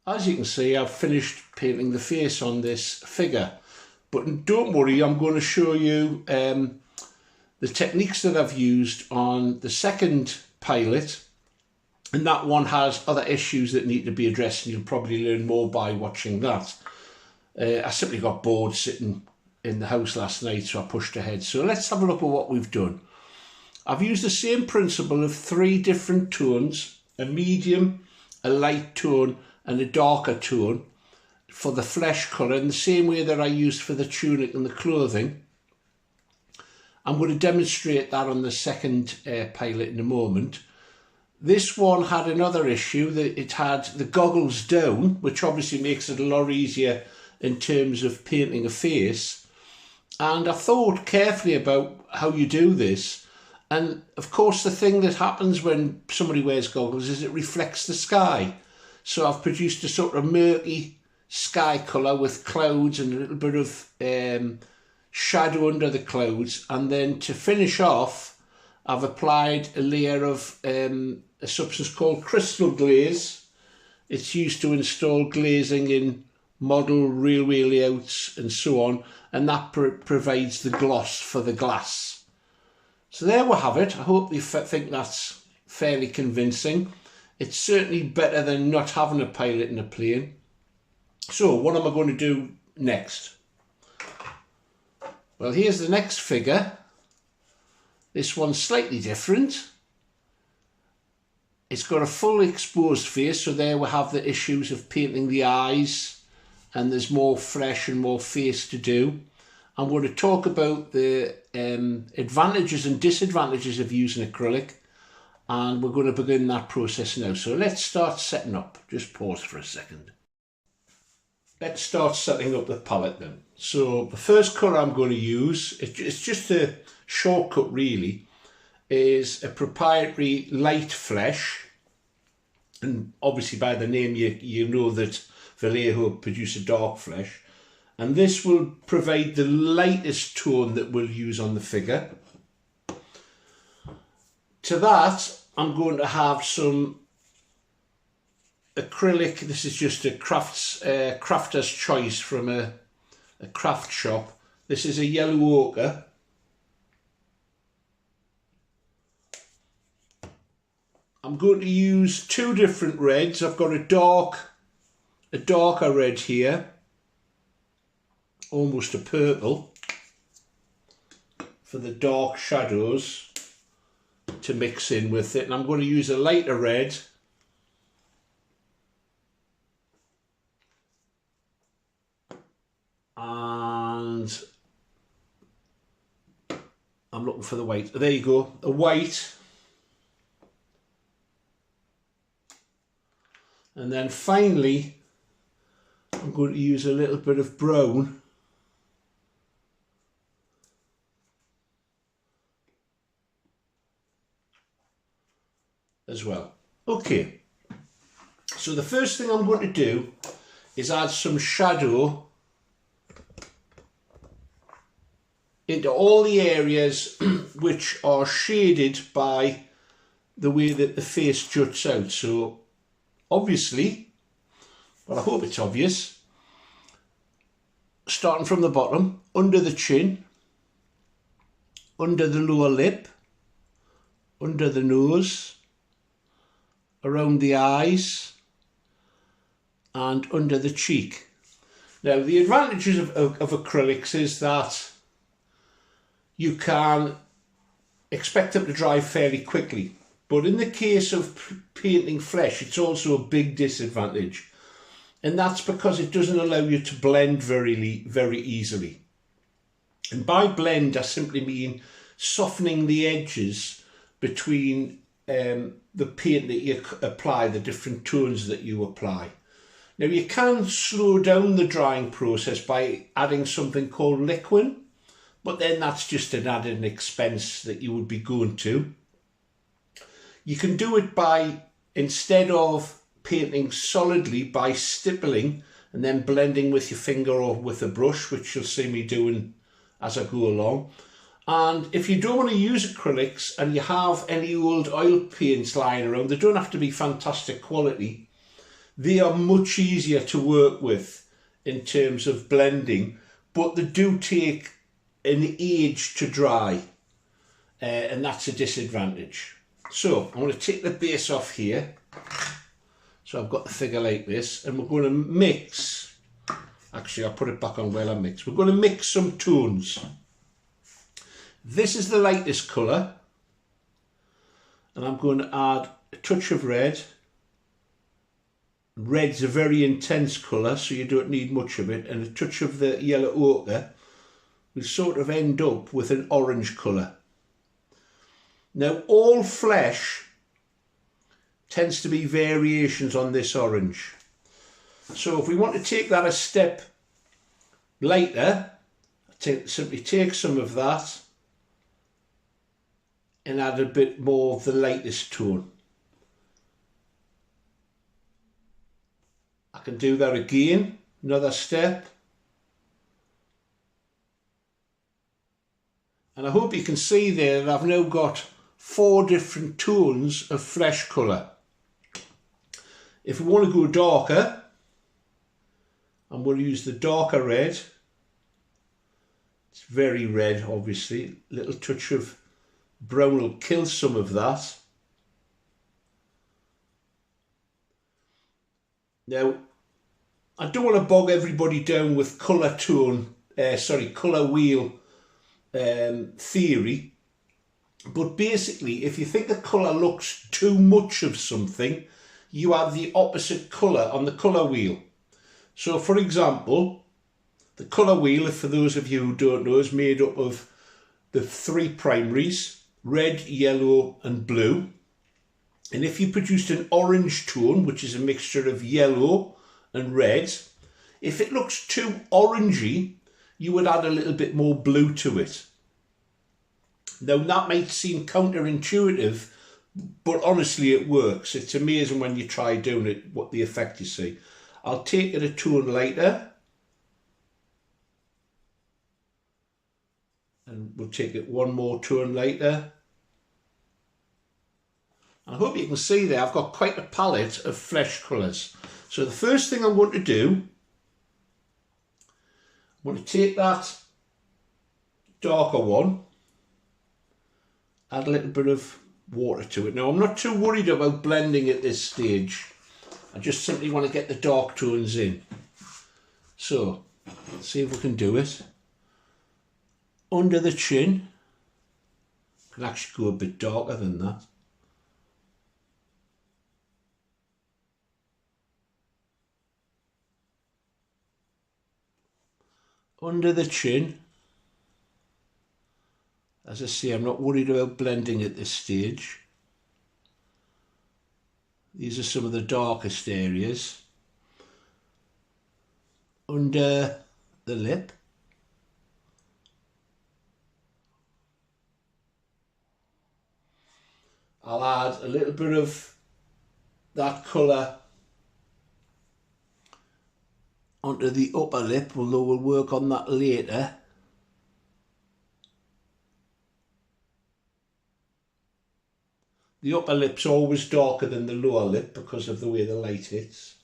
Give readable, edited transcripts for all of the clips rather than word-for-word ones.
As you can see, I've finished painting the face on this figure, but don't worry, I'm going to show you the techniques that I've used on the second pilot, and that one has other issues that need to be addressed, and you'll probably learn more by watching that. I simply got bored sitting in the house last night, so I pushed ahead. So let's have a look at what we've done. I've used the same principle of 3 different tones, a medium, a light tone and a darker tone for the flesh colour, in the same way that I used for the tunic and the clothing. I'm going to demonstrate that on the second pilot in a moment. This one had another issue, that it had the goggles down, which obviously makes it a lot easier in terms of painting a face. And I thought carefully about how you do this. And of course, the thing that happens when somebody wears goggles is it reflects the sky. So I've produced a sort of murky sky colour with clouds and a little bit of shadow under the clouds. And then to finish off, I've applied a layer of a substance called crystal glaze. It's used to install glazing in model railway layouts and so on, and that provides the gloss for the glass. So there we have it. I hope you think that's fairly convincing. It's certainly better than not having a pilot in a plane. So what am I going to do next? Well, here's the next figure. This one's slightly different. It's got a full exposed face, so there we have the issues of painting the eyes, and there's more flesh and more face to do. I'm going to talk about the advantages and disadvantages of using acrylic, and we're going to begin that process now. So let's start setting up. Just pause for a second. Let's start setting up the palette then. So the first colour I'm going to use, it's just a shortcut really, is a proprietary light flesh. And obviously by the name you know that Vallejo produce a dark flesh. And this will provide the lightest tone that we'll use on the figure. To that, I'm going to have some acrylic. This is just a crafter's choice from a craft shop. This is a yellow ochre. I'm going to use 2 different reds. I've got a darker red here, almost a purple, for the dark shadows to mix in with it, and I'm going to use a lighter red and I'm looking for the white. There you go, a white, and then finally I'm going to use a little bit of brown as well. Okay, so the first thing I'm going to do is add some shadow into all the areas which are shaded by the way that the face juts out. So obviously, well, I hope it's obvious, starting from the bottom, under the chin, under the lower lip, under the nose, around the eyes and under the cheek. Now the advantages of acrylics is that you can expect them to dry fairly quickly, but in the case of painting flesh it's also a big disadvantage, and that's because it doesn't allow you to blend very easily. And by blend I simply mean softening the edges between the paint that you apply, the different tones that you apply. Now you can slow down the drying process by adding something called liquid, but then that's just an added expense that you would be going to. You can do it by, instead of painting solidly, by stippling and then blending with your finger or with a brush, which you'll see me doing as I go along. And if you don't want to use acrylics and you have any old oil paints lying around, they don't have to be fantastic quality, they are much easier to work with in terms of blending, but they do take an age to dry, and that's a disadvantage. So I'm going to take the base off here. So I've got the figure like this, and we're going to mix, actually I'll put it back on while I mix. We're going to mix some tones. This is the lightest colour, and I'm going to add a touch of red. Red's a very intense colour, so you don't need much of it, and a touch of the yellow ochre will sort of end up with an orange colour. Now all flesh tends to be variations on this orange. So if we want to take that a step lighter, simply take some of that and add a bit more of the lightest tone. I can do that again, another step. And I hope you can see there that I've now got 4 different tones of flesh colour. If we want to go darker, I'm going to use the darker red. It's very red, obviously. A little touch of brown will kill some of that. Now, I don't want to bog everybody down with colour wheel theory, but basically if you think a colour looks too much of something, you add the opposite colour on the colour wheel. So for example, the colour wheel, for those of you who don't know, is made up of the 3 primaries, red, yellow and blue. And if you produced an orange tone, which is a mixture of yellow and red, if it looks too orangey, you would add a little bit more blue to it. Now that might seem counterintuitive, but honestly it works. It's amazing when you try doing it, what the effect you see. I'll take it a tone lighter, and we'll take it 1 more tone lighter. I hope you can see there I've got quite a palette of flesh colours. So the first thing I'm going to do, I'm going to take that darker one, add a little bit of water to it. Now I'm not too worried about blending at this stage. I just simply want to get the dark tones in. So let's see if we can do it. Under the chin, can actually go a bit darker than that. Under the chin. As I say, I'm not worried about blending at this stage. These are some of the darkest areas. Under the lip. I'll add a little bit of that colour onto the upper lip, although we'll work on that later. The upper lip's always darker than the lower lip because of the way the light hits.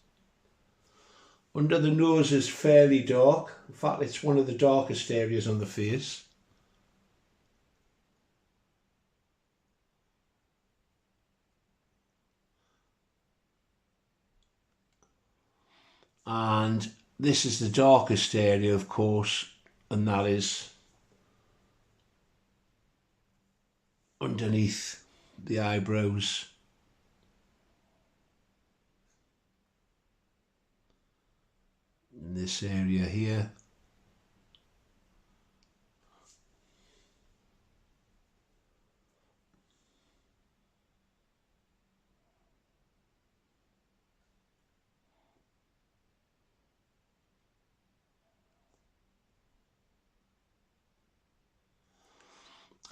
Under the nose is fairly dark. In fact, it's one of the darkest areas on the face. And this is the darkest area, of course, and that is underneath the eyebrows. In this area here.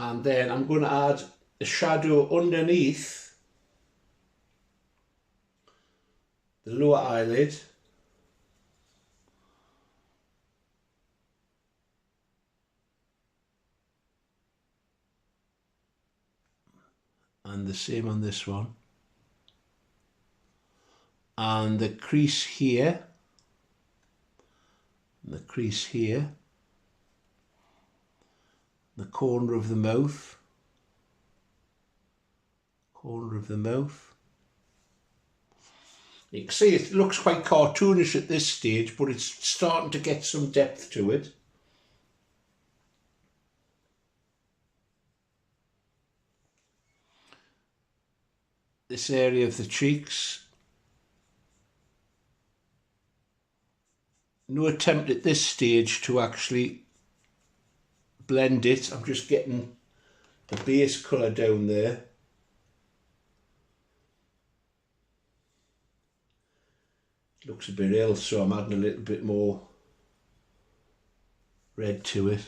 And then I'm going to add a shadow underneath the lower eyelid. And the same on this one. and the crease here, and the crease here, the corner of the mouth, You can see it looks quite cartoonish at this stage, but it's starting to get some depth to it. This area of the cheeks. No attempt at this stage to actually blend it. I'm just getting the base colour down there. It looks a bit ill, so I'm adding a little bit more red to it.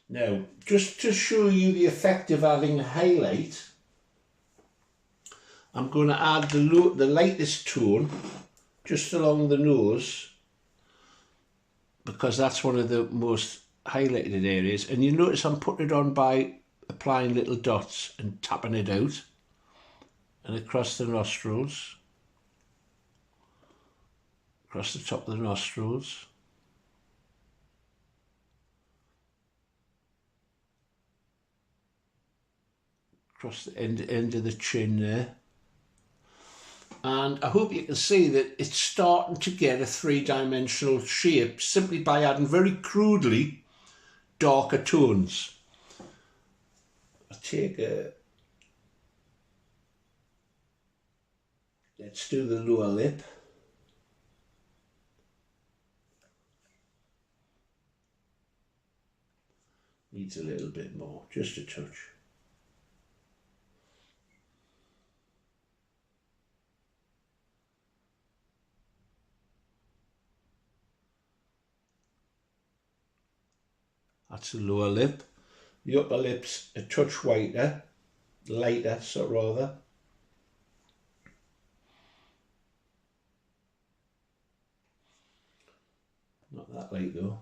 Now, just to show you the effect of adding a highlight, I'm going to add the lightest tone just along the nose, because that's one of the most highlighted areas. And you notice I'm putting it on by applying little dots and tapping it out, and across the nostrils, across the top of the nostrils. Across the end of the chin there. And I hope you can see that it's starting to get a three-dimensional shape simply by adding very crudely darker tones. Let's do the lower lip. Needs a little bit more, just a touch. That's the lower lip. The upper lip's a touch lighter, so rather. Not that light though.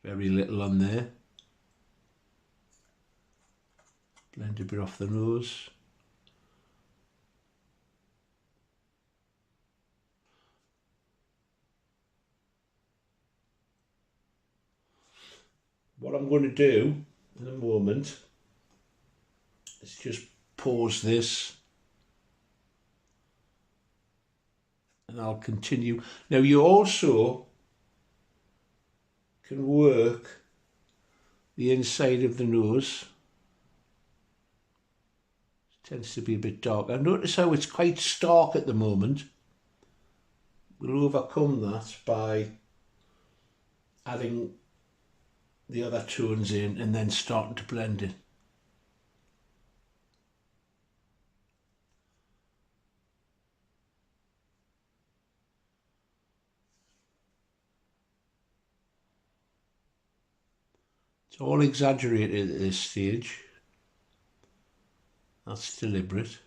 Very little on there. Blend a bit off the nose. What I'm going to do in a moment is just pause this, and I'll continue. Now you also can work the inside of the nose. It tends to be a bit darker. Notice how it's quite stark at the moment. We'll overcome that by adding the other tones in and then starting to blend it. It's all exaggerated at this stage. That's deliberate.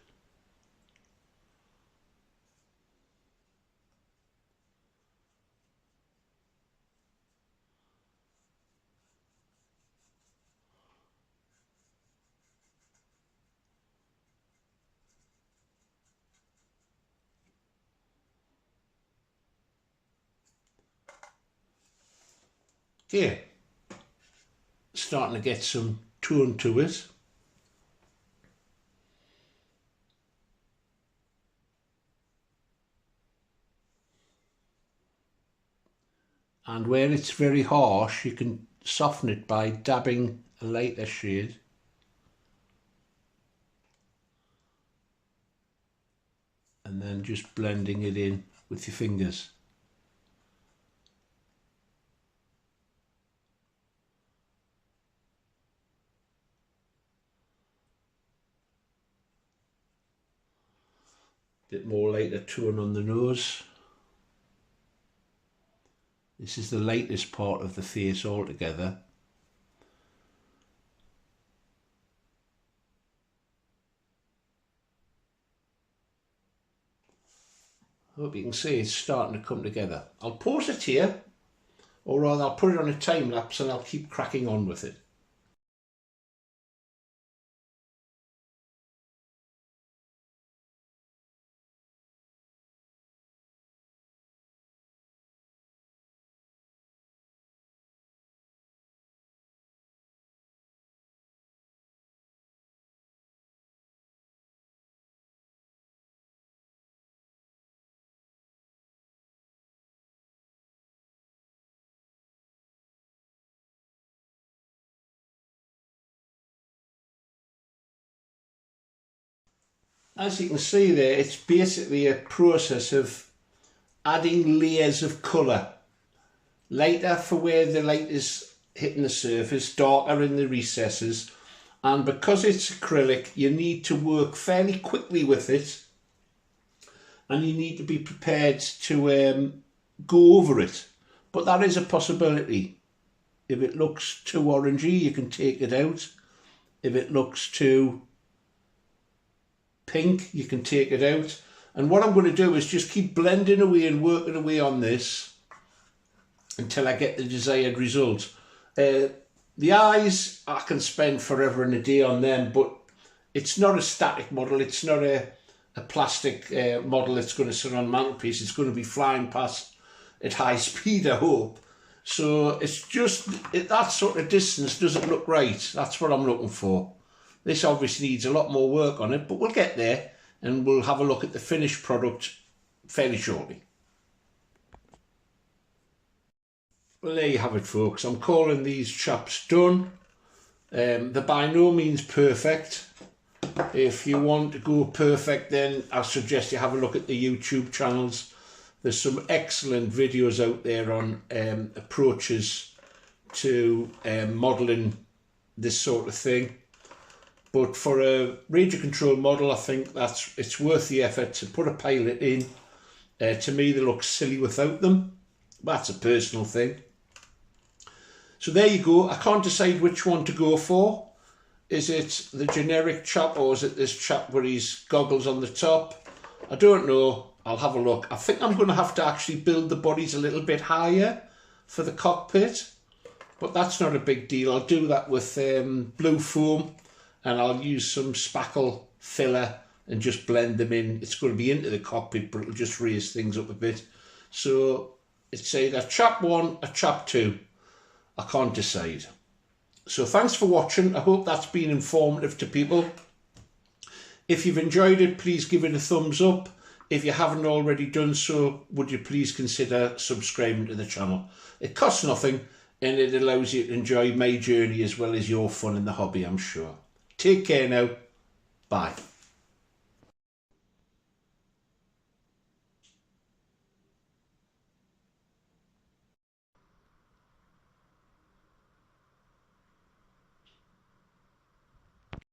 Okay, starting to get some tone to it. And where it's very harsh, you can soften it by dabbing a lighter shade. And then just blending it in with your fingers. Bit more lighter tone on the nose. This is the latest part of the face altogether. Hope you can see it's starting to come together. I'll pause it here, or rather I'll put it on a time lapse and I'll keep cracking on with it. As you can see there, it's basically a process of adding layers of colour. Lighter for where the light is hitting the surface, darker in the recesses, and because it's acrylic you need to work fairly quickly with it, and you need to be prepared to go over it. But that is a possibility. If it looks too orangey, you can take it out. If it looks too pink, you can take it out. And what I'm going to do is just keep blending away and working away on this until I get the desired result. The eyes, I can spend forever and a day on them, but it's not a static model. It's not a plastic model that's going to sit on mantelpiece. It's going to be flying past at high speed, I hope. So it's just, that sort of distance doesn't look right. That's what I'm looking for. This obviously needs a lot more work on it, but we'll get there and we'll have a look at the finished product fairly shortly. Well, there you have it, folks. I'm calling these chaps done. They're by no means perfect. If you want to go perfect, then I suggest you have a look at the YouTube channels. There's some excellent videos out there on approaches to modelling this sort of thing. But for a radio control model, I think it's worth the effort to put a pilot in. To me, they look silly without them. That's a personal thing. So there you go. I can't decide which one to go for. Is it the generic chap, or is it this chap with his goggles on the top? I don't know. I'll have a look. I think I'm going to have to actually build the bodies a little bit higher for the cockpit, but that's not a big deal. I'll do that with blue foam, and I'll use some spackle filler and just blend them in. It's going to be into the cockpit, but it'll just raise things up a bit. So it's either chap 1 or chap 2. I can't decide. So thanks for watching. I hope that's been informative to people. If you've enjoyed it, please give it a thumbs up. If you haven't already done so, would you please consider subscribing to the channel? It costs nothing and it allows you to enjoy my journey as well as your fun in the hobby, I'm sure. Take care now. Bye.